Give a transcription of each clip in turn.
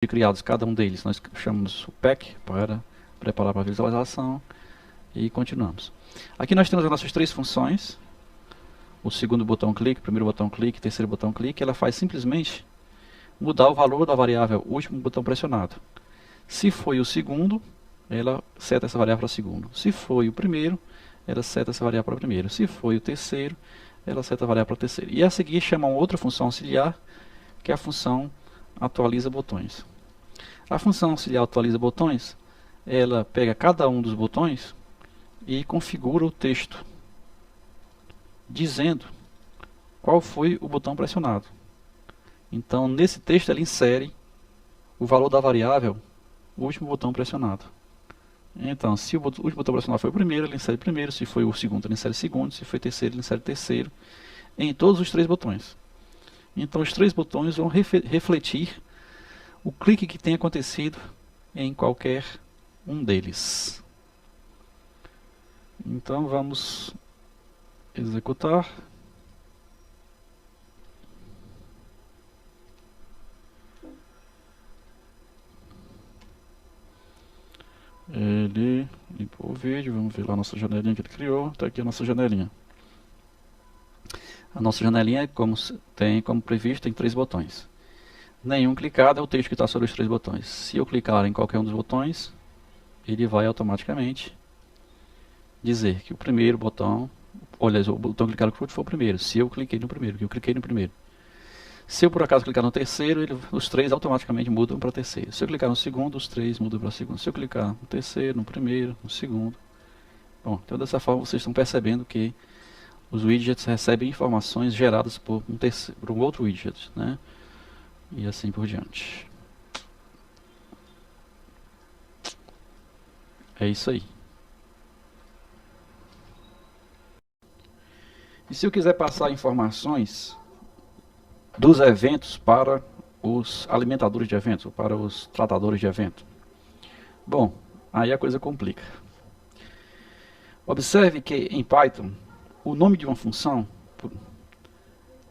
criados cada um deles, nós chamamos o pack para preparar para a visualização e continuamos. Aqui nós temos as nossas três funções. O segundo botão clique, primeiro botão clique, terceiro botão clique. Ela faz simplesmente mudar o valor da variável último botão pressionado. Se foi o segundo, ela seta essa variável para segundo. Se foi o primeiro, ela seta essa variável para primeiro. Se foi o terceiro, ela seta a variável para terceiro. E a seguir chama uma outra função auxiliar, que é a função atualiza botões. A função auxiliar atualiza botões, ela pega cada um dos botões e configura o texto, dizendo qual foi o botão pressionado. Então, nesse texto, ela insere o valor da variável último botão pressionado. Então, se o último botão pressionado foi o primeiro, ele insere primeiro. Se foi o segundo, ele insere segundo. Se foi o terceiro, ele insere terceiro. Em todos os três botões. Então, os três botões vão refletir o clique que tem acontecido em qualquer um deles. Então, vamos executar. Ele limpou o vídeo, vamos ver lá a nossa janelinha que ele criou. Está aqui a nossa janelinha. A nossa janelinha tem como previsto, tem três botões. Nenhum clicado é o texto que está sobre os três botões. Se eu clicar em qualquer um dos botões, ele vai automaticamente dizer que o primeiro botão, olha, o botão clicado foi o primeiro. Se eu cliquei no primeiro, que eu cliquei no primeiro. Se eu por acaso clicar no terceiro, os três automaticamente mudam para terceiro. Se eu clicar no segundo, os três mudam para segundo. Se eu clicar no terceiro, no primeiro, no segundo. Bom, então dessa forma vocês estão percebendo que os widgets recebem informações geradas por um outro widget, né? E assim por diante. É isso aí. E se eu quiser passar informações dos eventos para os alimentadores de eventos, ou para os tratadores de evento? Bom, aí a coisa complica. Observe que em Python, o nome de uma função,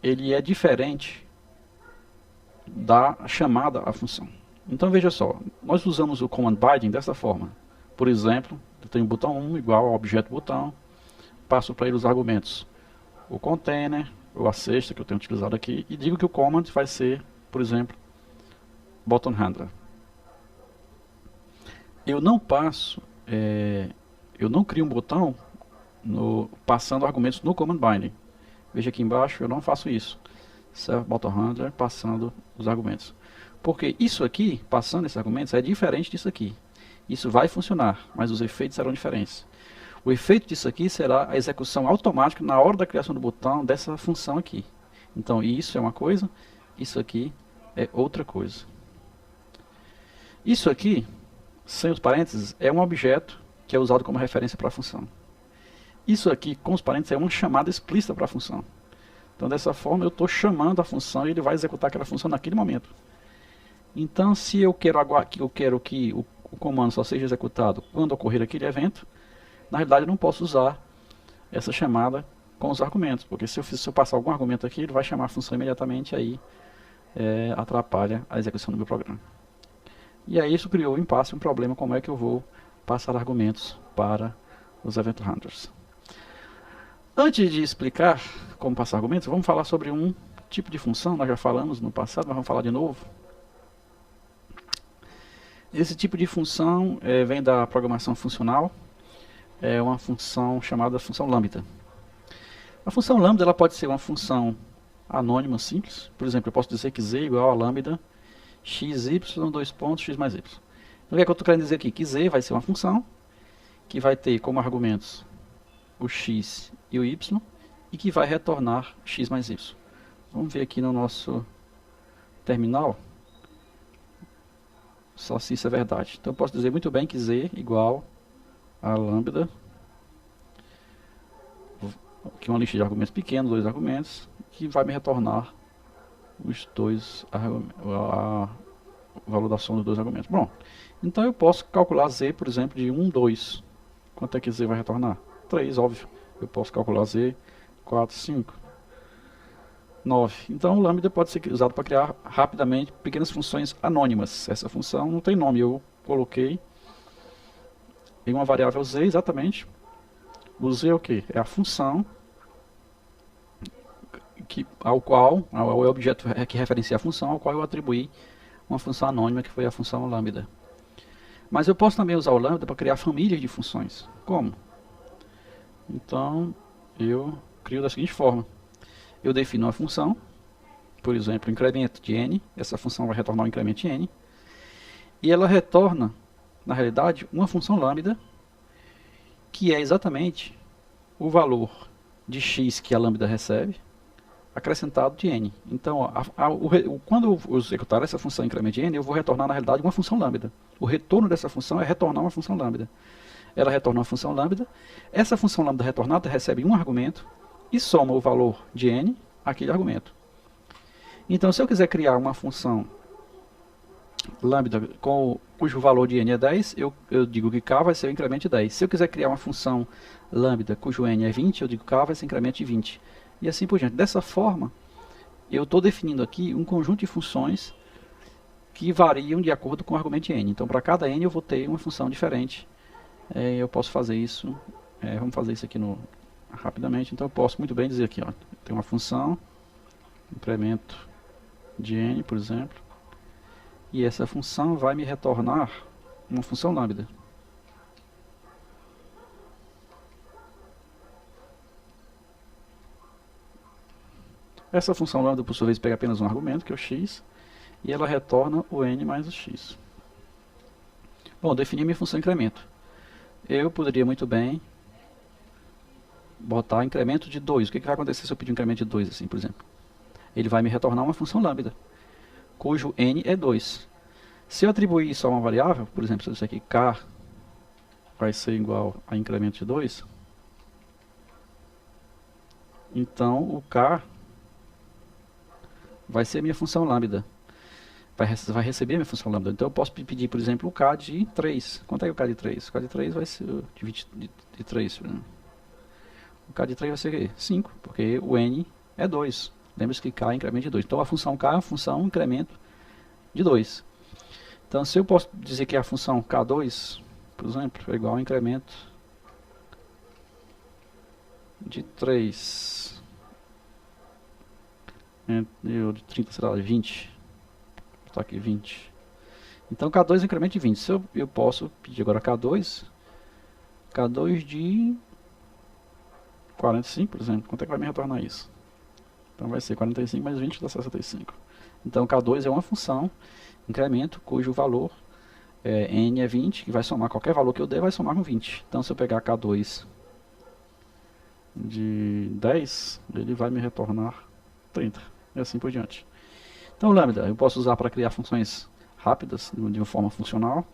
ele é diferente da chamada à função. Então veja só, nós usamos o command binding dessa forma. Por exemplo, eu tenho o botão 1 igual ao objeto botão, passo para ele os argumentos, o container, ou a cesta que eu tenho utilizado aqui, e digo que o command vai ser, por exemplo, button handler. Eu não passo, eu não crio um botão passando argumentos no command binding. Veja aqui embaixo, eu não faço isso. Serve button handler passando os argumentos. Porque isso aqui, passando esses argumentos, é diferente disso aqui. Isso vai funcionar, mas os efeitos serão diferentes. O efeito disso aqui será a execução automática na hora da criação do botão dessa função aqui. Então isso é uma coisa, isso aqui é outra coisa. Isso aqui, sem os parênteses, é um objeto que é usado como referência para a função. Isso aqui, com os parênteses, é uma chamada explícita para a função. Então dessa forma eu estou chamando a função e ele vai executar aquela função naquele momento. Então se eu quero que o comando só seja executado quando ocorrer aquele evento, na realidade eu não posso usar essa chamada com os argumentos, porque se eu passar algum argumento aqui, ele vai chamar a função imediatamente, aí atrapalha a execução do meu programa. E aí isso criou um impasse, um problema, como é que eu vou passar argumentos para os event handlers. Antes de explicar como passar argumentos, vamos falar sobre um tipo de função, nós já falamos no passado, mas vamos falar de novo. Esse tipo de função vem da programação funcional, é uma função chamada função lambda. A função lambda ela pode ser uma função anônima simples, por exemplo, eu posso dizer que z igual a lambda xy, dois pontos, x mais y. Então, o que é que eu estou querendo dizer aqui? Que z vai ser uma função que vai ter como argumentos o x e o y e que vai retornar x mais y. Vamos ver aqui no nosso terminal só se isso é verdade. Então eu posso dizer muito bem que z igual a lambda, aqui uma lista de argumentos pequenos, dois argumentos, que vai me retornar os dois o valor da soma dos dois argumentos. Bom, então eu posso calcular z, por exemplo, de 1, 2. Quanto é que z vai retornar? 3, óbvio. Eu posso calcular z, 4, 5. 9. Então o lambda pode ser usado para criar rapidamente pequenas funções anônimas. Essa função não tem nome, eu coloquei em uma variável z exatamente. O z é o que? É a função é o objeto que referencia a função ao qual eu atribuí uma função anônima que foi a função lambda. Mas eu posso também usar o lambda para criar famílias de funções. Como? Então eu crio da seguinte forma. Eu defino uma função, por exemplo, incremento de n. Essa função vai retornar um incremento de n. E ela retorna, na realidade, uma função lambda, que é exatamente o valor de x que a lambda recebe, acrescentado de n. Então, quando eu executar essa função incremento de n, eu vou retornar, na realidade, uma função lambda. O retorno dessa função é retornar uma função lambda. Ela retorna uma função lambda. Essa função lambda retornada recebe um argumento e soma o valor de n àquele argumento. Então, se eu quiser criar uma função lambda cujo valor de n é 10, eu digo que k vai ser o incremento de 10. Se eu quiser criar uma função lambda cujo n é 20, eu digo que k vai ser o incremento de 20. E assim por diante. Dessa forma, eu estou definindo aqui um conjunto de funções que variam de acordo com o argumento de n. Então, para cada n eu vou ter uma função diferente. Eu posso fazer isso. Vamos fazer isso aqui rapidamente. Então, eu posso muito bem dizer aqui, tem uma função, incremento de n, por exemplo. E essa função vai me retornar uma função lambda. Essa função lambda, por sua vez, pega apenas um argumento, que é o x, e ela retorna o n mais o x. Bom, defini minha função incremento. Eu poderia muito bem botar incremento de 2. O que vai acontecer se eu pedir um incremento de 2, assim, por exemplo? Ele vai me retornar uma função lambda, cujo n é 2. Se eu atribuir isso a uma variável, por exemplo, se eu disser que k vai ser igual a incremento de 2, então o k vai ser minha função lambda. Vai receber minha função lambda. Então eu posso pedir, por exemplo, o k de 3. Quanto é o k de 3? O k de 3 vai ser de 3. O k de 3 vai ser 5, porque o n é 2. Lembre-se que k é incremento de 2. Então a função k é a função incremento de 2. Então se eu posso dizer que a função k2, por exemplo, é igual ao incremento de 3. De 30 será 20. Está aqui 20. Então K2 é incremento de 20. Se eu posso pedir agora K2 de 45, por exemplo. Quanto é que vai me retornar isso? Então vai ser 45 mais 20 dá 65. Então K2 é uma função incremento cujo valor n é 20, que vai somar qualquer valor que eu der, vai somar com 20. Então se eu pegar K2 de 10, ele vai me retornar 30. E assim por diante. Então, lambda, eu posso usar para criar funções rápidas, de uma forma funcional,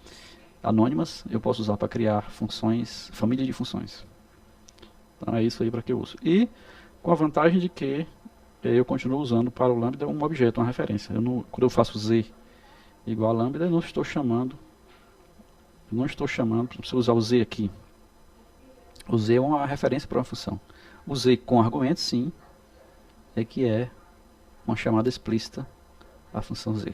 anônimas. Eu posso usar para criar funções, família de funções. Então, é isso aí para que eu uso. E com a vantagem de que eu continuo usando para o lambda um objeto, uma referência. Quando eu faço z igual a lambda, eu não estou chamando, preciso usar o z aqui. O z é uma referência para uma função. O z com argumentos, sim, é que é uma chamada explícita a função z.